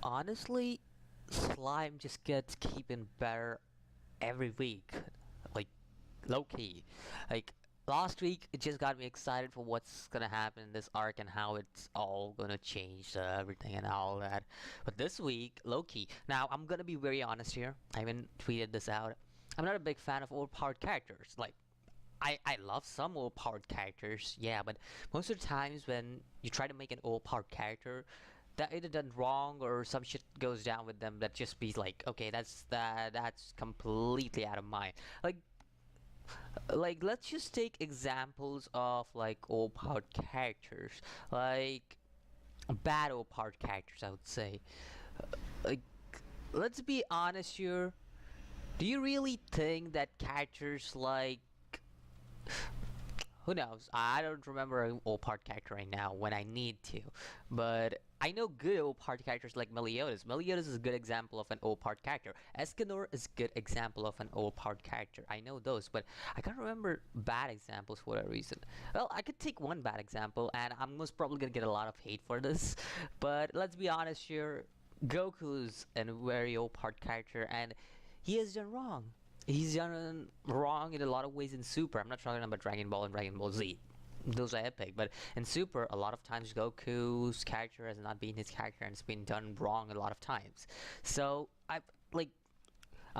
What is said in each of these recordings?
Honestly, slime just gets keeping better every week. Like, low key. Like, last week, it just got me excited for what's gonna happen in this arc and how it's all gonna change everything and all that. But this week, low key. Now, I'm gonna be very honest here. I haven't tweeted this out. I'm not a big fan of overpowered characters. Like, I love some overpowered characters, yeah, but most of the times when you try to make an overpowered character, that either done wrong or some shit goes down with them that just be like, okay, that's completely out of mind. Like let's just take examples of like overpowered characters, like bad overpowered characters, I would say. Like, let's be honest here. Do you really think that characters like, who knows? I don't remember an old part character right now when I need to, but I know good old part characters like Meliodas. Meliodas is a good example of an old part character. Escanor is a good example of an old part character. I know those, but I can't remember bad examples for whatever reason. Well, I could take one bad example, and I'm most probably gonna get a lot of hate for this, but let's be honest here. Goku's a very old part character, and he has done wrong. He's done wrong in a lot of ways in Super. I'm not talking about Dragon Ball and Dragon Ball Z. Those are epic, but in Super, a lot of times Goku's character has not been his character and it's been done wrong a lot of times. So, I'm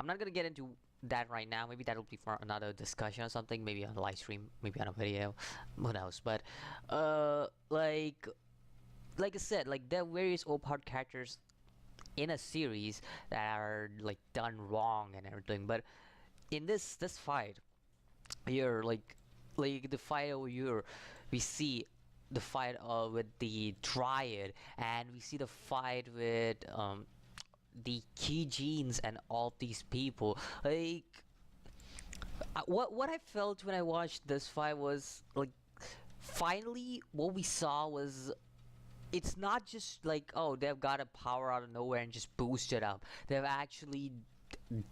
not gonna get into that right now. Maybe that'll be for another discussion or something. Maybe on a live stream, maybe on a video. Who knows? But, like I said, like there are various overpowered characters in a series that are like done wrong and everything, but in this fight here, like the fight over here, we see the fight with the Dryad, and we see the fight with the key genes and all these people. Like, what I felt when I watched this fight was like, finally what we saw was, it's not just like, oh, they've got a power out of nowhere and just boost it up. They've actually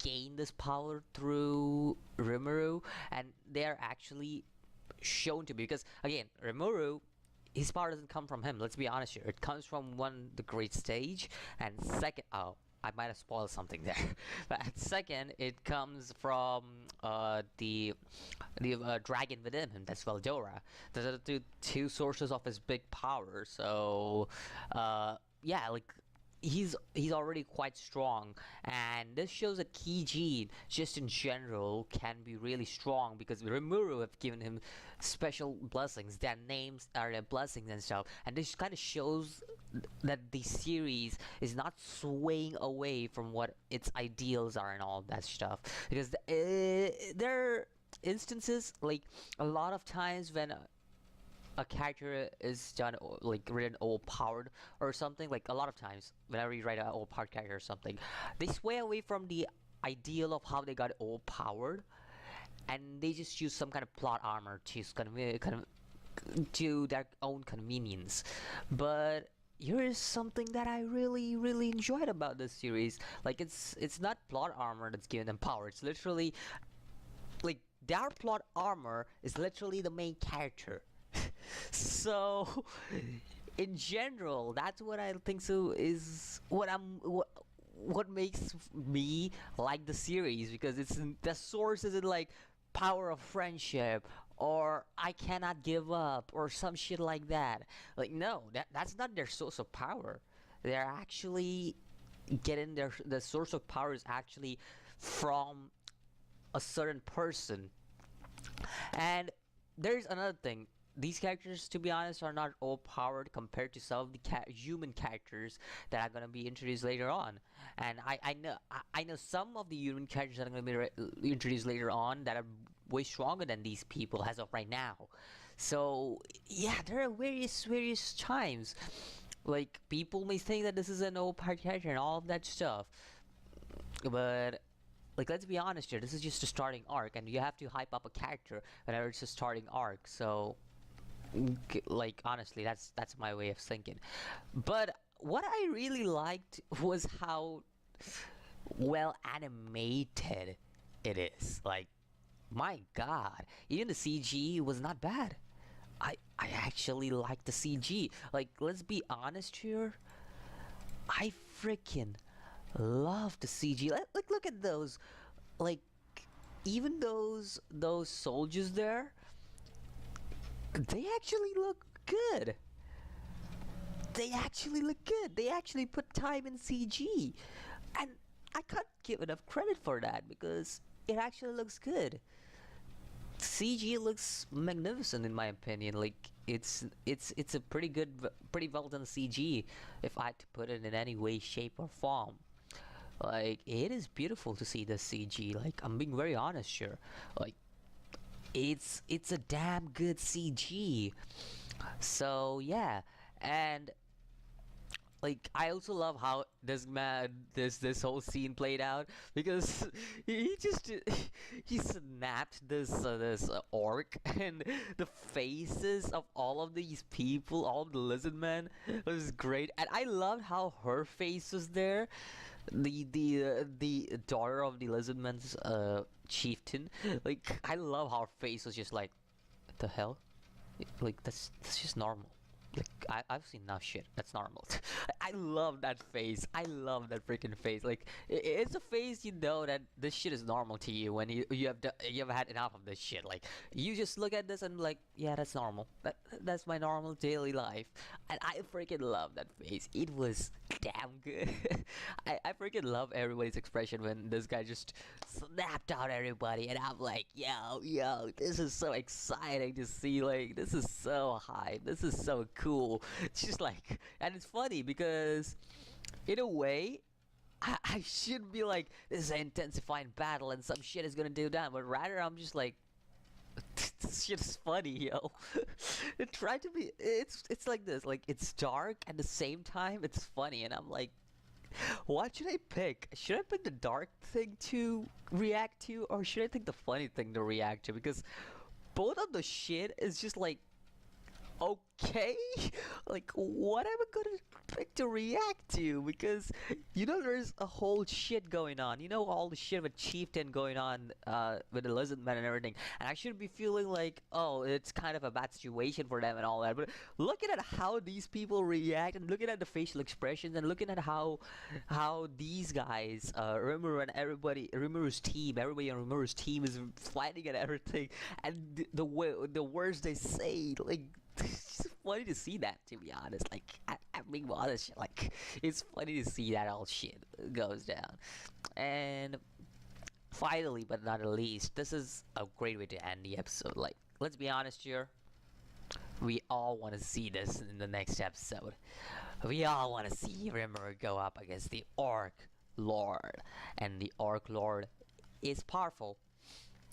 gained this power through Rimuru, and they're actually shown to be, because again, Rimuru, his power doesn't come from him. Let's be honest here. It comes from one, the great stage, and second, oh, I might have spoiled something there. But second, it comes from the dragon within him. That's Veldora. Those are the two sources of his big power. So, yeah, like he's already quite strong, and this shows that Key Gene just in general can be really strong because Rimuru have given him special blessings. Their names are their blessings and stuff, and this kind of shows that the series is not swaying away from what its ideals are and all that stuff, because there are instances, like a lot of times when a character is done like written overpowered or something, like a lot of times whenever you write an overpowered character or something, they sway away from the ideal of how they got overpowered, and they just use some kind of plot armor to to their own convenience. But here is something that I really enjoyed about this series. Like, it's not plot armor that's giving them power. It's literally like their plot armor is literally the main character. So, in general, that's what I think. So is what makes me like the series, because it's the source isn't like power of friendship or I cannot give up or some shit like that. Like, no, that's not their source of power. They're actually getting the source of power is actually from a certain person. And there's another thing. These characters, to be honest, are not overpowered compared to some of the human characters that are gonna be introduced later on. And I know some of the human characters that are gonna be introduced later on that are way stronger than these people as of right now. So yeah, there are various times. Like, people may think that this is an overpowered character and all of that stuff, but like, let's be honest here, this is just a starting arc, and you have to hype up a character whenever it's a starting arc. So, like, honestly, that's my way of thinking. But what I really liked was how well animated it is. Like, my god, even the CG was not bad. I actually like the CG. Like, let's be honest here, I freaking love the CG. Like look at those, like even those soldiers there, they actually look good. They actually look good. They actually put time in CG, and I can't give enough credit for that because it actually looks good. CG looks magnificent in my opinion. Like it's a pretty good, pretty well done CG. If I had to put it in any way, shape, or form, like it is beautiful to see the CG. Like I'm being very honest here. Like it's a damn good CG. So yeah, and like I also love how this whole scene played out because he just he snapped this orc and the faces of all of these people, all of the lizard men was great, and I loved how her face was there, the daughter of the lizardman's chieftain. Like I love how her face was just like, what the hell, like that's just normal. Like I've seen enough shit. That's normal. I love that face. I love that freaking face. Like it's a face you know that this shit is normal to you when you have had enough of this shit. Like you just look at this and like, yeah, that's normal. That's my normal daily life. And I freaking love that face. It was damn good. I freaking love everybody's expression when this guy just snapped out everybody, and I'm like, yo, this is so exciting to see. Like this is so hype. This is so cool. It's just like, and it's funny because in a way I should be like, this is an intensifying battle and some shit is gonna do that, but rather I'm just like, this shit is funny, yo. It tried to be, it's like this, like it's dark at the same time it's funny, and I'm like, what should I pick? Should I pick the dark thing to react to, or should I pick the funny thing to react to? Because both of the shit is just like, okay, like what am I gonna pick to react to? Because there's a whole shit going on, all the shit with chieftain going on with the lizard man and everything, and I should be feeling like, oh, it's kind of a bad situation for them and all that, but looking at how these people react and looking at the facial expressions and looking at how these guys, Rimuru and Rimuru's team, everybody on Rimuru's team is fighting and everything, and the words they say, like, it's just funny to see that, to be honest. Like, I'm being honest, like, it's funny to see that all shit goes down. And finally, but not least, this is a great way to end the episode. Like, let's be honest here. We all want to see this in the next episode. We all want to see Rimuru go up against the Orc Lord. And the Orc Lord is powerful.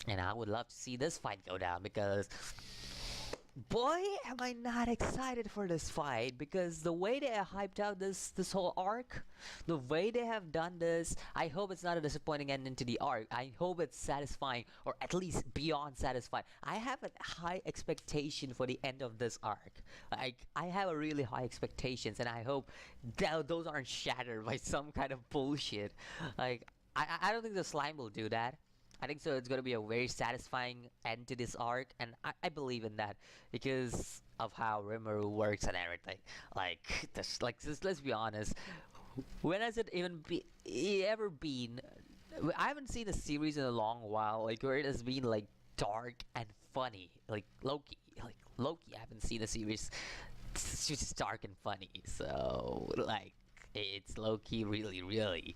And I would love to see this fight go down because, boy, am I not excited for this fight, because the way they have hyped out this whole arc, the way they have done this, I hope it's not a disappointing ending to the arc. I hope it's satisfying, or at least beyond satisfying. I have a high expectation for the end of this arc. Like, I have a really high expectations, and I hope those aren't shattered by some kind of bullshit. Like, I don't think the slime will do that. I think so. It's gonna be a very satisfying end to this arc, and I believe in that because of how Rimuru works and everything. Like, let's be honest. When has it ever been? I haven't seen a series in a long while, like where it has been like dark and funny. Like Loki, I haven't seen a series. It's just dark and funny. So like, it's Loki really, really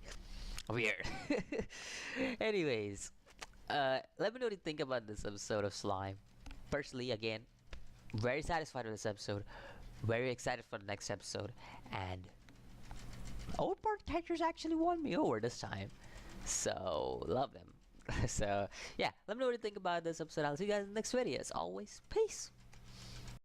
weird. Anyways. Let me know what you think about this episode of Slime. Personally, again, very satisfied with this episode. Very excited for the next episode. And old part characters actually won me over this time. So, love them. So, yeah, let me know what you think about this episode. I'll see you guys in the next video. As always, peace.